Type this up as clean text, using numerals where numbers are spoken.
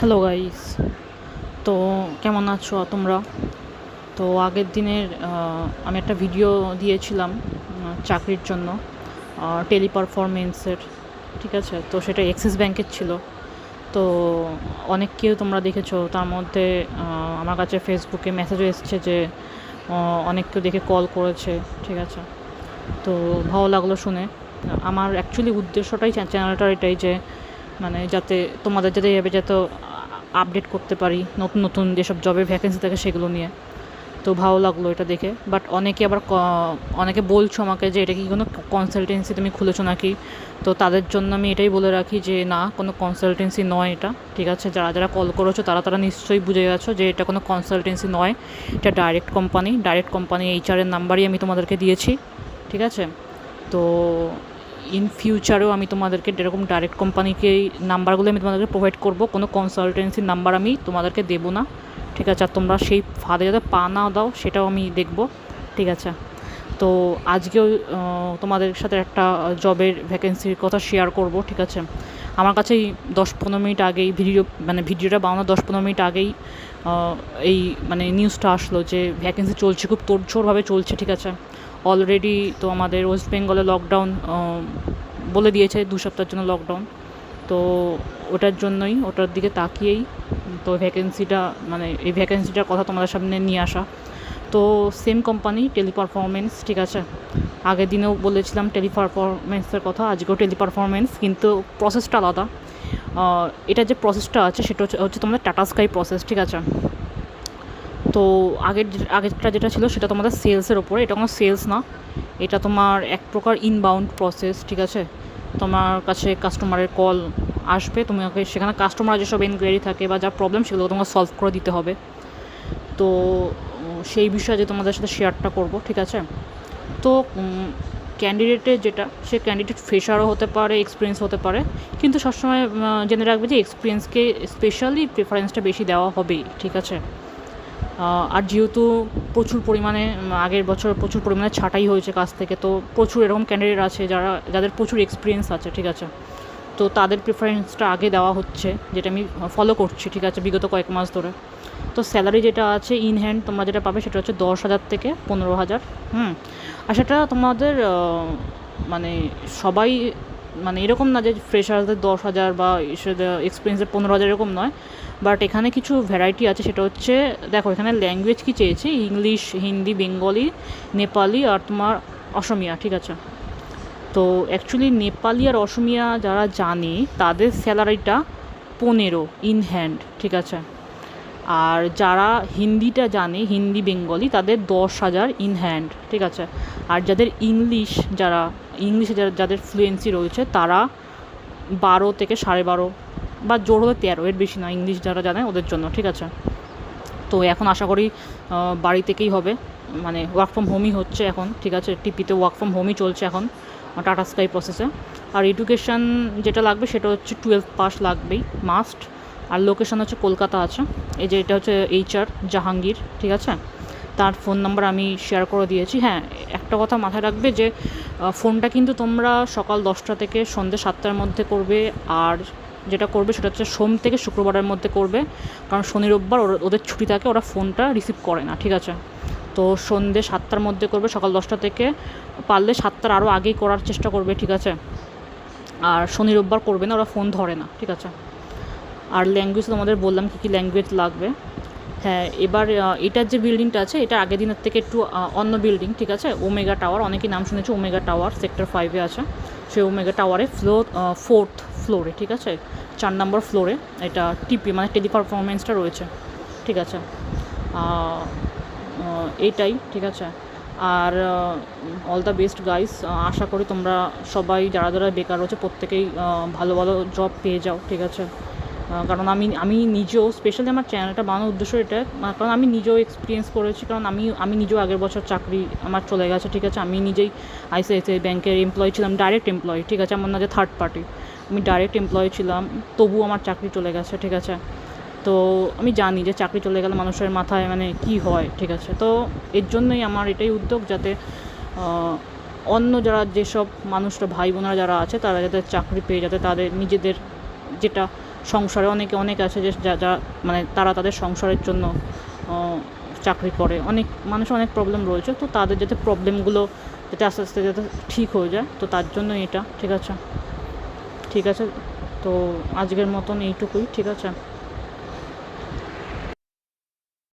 Hello guys. তো কেমন আছো তোমরা? তো আগের দিনের আমি একটা ভিডিও দিয়েছিলাম চাকরির জন্য, টেলিপারফরমেন্সের। ঠিক আছে, তো সেটা অ্যাক্সিস ব্যাংকের ছিল। তো অনেককেও তোমরা দেখেছো, তার মধ্যে আমার কাছে ফেসবুকে মেসেজও এসছে যে অনেক কেউ দেখে কল করেছে। ঠিক আছে, তো ভালো লাগলো শুনে। আমার অ্যাকচুয়ালি উদ্দেশ্যটাই চ্যানেলটার এটাই যে মানে যাতে তোমাদের যাতে আপডেট করতে পারি নতুন নতুন যেসব জবের ভ্যাকেন্সি থাকে সেগুলো নিয়ে। তো ভালো লাগলো এটা দেখে। বাট অনেকে আবার অনেকে বলছো আমাকে যে এটা কি কোনো কনসালটেন্সি তুমি খুলেছো নাকি। তো তাদের জন্য আমি এটাই বলে রাখি যে না, কোনো কনসালটেন্সি নয় এটা। ঠিক আছে, যারা যারা কল করেছো তারা নিশ্চয়ই বুঝে গেছো যে এটা কোনো কনসালটেন্সি নয়, এটা ডাইরেক্ট কোম্পানি এইচআরের নাম্বারই আমি তোমাদেরকে দিয়েছি। ঠিক আছে, তো ইন ফিউচারেও আমি তোমাদেরকে এরকম ডাইরেক্ট কোম্পানিকে নাম্বারগুলো আমি তোমাদেরকে প্রোভাইড করব, কোনো কনসালটেন্সির নাম্বার আমি তোমাদেরকে দেবো না। ঠিক আছে, আর তোমরা সেই ফাঁদে যাতে পা না দাও সেটাও আমি দেখব। ঠিক আছে, তো আজকেও তোমাদের সাথে একটা জবের ভ্যাকেন্সির কথা শেয়ার করব। ঠিক আছে, আমার কাছেই 10-15 মিনিট আগেই ভিডিওটা বানানোর 10-15 মিনিট আগেই এই নিউজটা আসলো যে ভ্যাকেন্সি চলছে, খুব তোড়জোড়ভাবে চলছে। ঠিক আছে, অলরেডি তো আমাদের ওয়েস্ট বেঙ্গলে লকডাউন বলে দিয়েছে, 2 সপ্তাহের জন্য লকডাউন। তো ওটার দিকে তাকিয়েই তো এই ভ্যাকেন্সিটার কথা তোমাদের সামনে নিয়ে আসা। তো সেম কোম্পানি টেলিপারফরমেন্স। ঠিক আছে, আগের দিনেও বলেছিলাম টেলিপারফরমেন্সের কথা, আজকেও টেলিপারফরমেন্স, কিন্তু প্রসেসটা আলাদা। এটা যে প্রসেসটা আছে সেটা হচ্ছে তোমাদের টাটা স্কাই প্রসেস। ঠিক আছে, তো আগেরটা যেটা ছিল সেটা তোমাদের সেলসের ওপরে, এটা কোনো সেলস না, এটা তোমার এক প্রকার ইনবাউন্ড প্রসেস। ঠিক আছে, তোমার কাছে কাস্টমারের কল আসবে, তোমাকে সেখানে কাস্টমার যেসব এনকোয়ারি থাকে বা যা প্রবলেম সেগুলো তোমাকে সলভ করে দিতে হবে। তো সেই বিষয়ে যে তোমাদের সাথে শেয়ারটা করব। ঠিক আছে, তো ক্যান্ডিডেটের যেটা, সে ক্যান্ডিডেট ফ্রেশারও হতে পারে, এক্সপিরিয়েন্স হতে পারে, কিন্তু সবসময় জেনে রাখবে যে এক্সপিরিয়েন্সকে স্পেশালি প্রেফারেন্সটা বেশি দেওয়া হবেই। ঠিক আছে, আর যেহেতু প্রচুর পরিমাণে আগের বছর প্রচুর পরিমাণে ছাঁটাই হয়েছে কাজ থেকে, তো প্রচুর এরকম ক্যান্ডিডেট আছে যাদের প্রচুর এক্সপিরিয়েন্স আছে। ঠিক আছে, তো তাদের প্রেফারেন্সটা আগে দেওয়া হচ্ছে, যেটা আমি ফলো করছি। ঠিক আছে, বিগত কয়েক মাস ধরে। তো স্যালারি যেটা আছে ইন হ্যান্ড তোমরা যেটা পাবে সেটা হচ্ছে 10,000 থেকে 15,000। আর সেটা তোমাদের সবাই এরকম না যে ফ্রেশারদের 10,000 বা এক্সপিরিয়েন্সের 15,000, এরকম নয়। বাট এখানে কিছু ভ্যারাইটি আছে, সেটা হচ্ছে দেখো এখানে ল্যাঙ্গুয়েজ কী চেয়েছে, ইংলিশ, হিন্দি, বেঙ্গলি, নেপালি আর তোমার অসমিয়া। ঠিক আছে, তো অ্যাকচুয়ালি নেপালি আর অসমিয়া যারা জানে তাদের স্যালারিটা 15 ইন হ্যান্ড। ঠিক আছে, আর যারা হিন্দিটা জানে, হিন্দি, বেঙ্গলি, তাদের 10,000 ইন হ্যান্ড। ঠিক আছে, আর যাদের ইংলিশে যাদের ফ্লুয়েন্সি রয়েছে তারা 12 থেকে 12.5 বা জোর হলে 13, এর বেশি না, ইংলিশ যারা জানে ওদের জন্য। ঠিক আছে, তো এখন আশা করি বাড়ি থেকেই হবে, ওয়ার্ক ফ্রম হোমই হচ্ছে এখন। ঠিক আছে, টিপিতে ওয়ার্ক ফ্রম হোমই চলছে এখন টাটা স্কাই প্রসেসে। আর এডুকেশান যেটা লাগবে সেটা হচ্ছে 12 পাস লাগবেই, মাস্ট। আর লোকেশান হচ্ছে কলকাতা আছে। এই যে এটা হচ্ছে এইচআর জাহাঙ্গীর। ঠিক আছে, তার ফোন নাম্বার আমি শেয়ার করে দিয়েছি। হ্যাঁ, একটা কথা মাথায় রাখবে যে ফোনটা কিন্তু তোমরা সকাল 10টা থেকে সন্ধ্যে 7টার মধ্যে করবে, আর যেটা করবে সেটা হচ্ছে সোম থেকে শুক্রবারের মধ্যে করবে, কারণ শনি রোববার ওদের ছুটি থাকে, ওরা ফোনটা রিসিভ করে না। ঠিক আছে, তো সন্ধ্যে 7টার মধ্যে করবে, সকাল 10টা থেকে, পারলে 7টার আরও আগেই করার চেষ্টা করবে। ঠিক আছে, আর শনি রোববার করবে না, ওরা ফোন ধরে না। ঠিক আছে, আর ল্যাঙ্গুয়েজ তোমাদের বললাম কী কী ল্যাঙ্গুয়েজ লাগবে। হ্যাঁ, এবার এটার যে বিল্ডিংটা আছে এটা আগের দিনের থেকে একটু অন্য বিল্ডিং। ঠিক আছে, ওমেগা টাওয়ার, অনেকেই নাম শুনেছে ওমেগা টাওয়ার, সেক্টর 5-এ আছে। সেই ওমেগা টাওয়ারে 4th ফ্লোরে। ঠিক আছে, 4 নম্বর ফ্লোরে এটা টেলিপারফরমেন্সটা রয়েছে। ঠিক আছে, এইটাই। ঠিক আছে, আর অল দ্য বেস্ট গাইস। আশা করি তোমরা সবাই যারা যারা বেকার রয়েছে প্রত্যেকেই ভালো ভালো জব পেয়ে যাও। ঠিক আছে, কারণ আমি নিজেও স্পেশালি আমার চ্যানেলটা বানানোর উদ্দেশ্য এটা, কারণ আমি নিজেও এক্সপিরিয়েন্স করেছি, কারণ আমি নিজেও আগের বছর চাকরি আমার চলে গেছে। ঠিক আছে, আমি নিজেই আইসিআইসিআই ব্যাংকের এমপ্লয়ি ছিলাম, ডাইরেক্ট এমপ্লয়ি। ঠিক আছে, এমন না যে থার্ড পার্টি, আমি ডাইরেক্ট এমপ্লয়ি ছিলাম, তবুও আমার চাকরি চলে গেছে। ঠিক আছে, তো আমি জানি যে চাকরি চলে গেলে মানুষের মাথায় কী হয়। ঠিক আছে, তো এর জন্যই আমার এটাই উদ্যোগ, যাতে অন্য যেসব মানুষরা, ভাই বোনেরা যারা আছে, তারা যাতে চাকরি পেয়ে, যাতে তাদের নিজেদের যেটা সংসারে অনেক আছে যে যা যা মানে তারা তাদের সংসারের জন্য চাকরি করে, অনেক মানুষের অনেক প্রবলেম রয়েছে, তো তাদের যাতে প্রবলেমগুলো যাতে আস্তে আস্তে যাতে ঠিক হয়ে যায়, তো তার জন্য এটা। ঠিক আছে, তো আজকের মতন এইটুকুই। ঠিক আছে।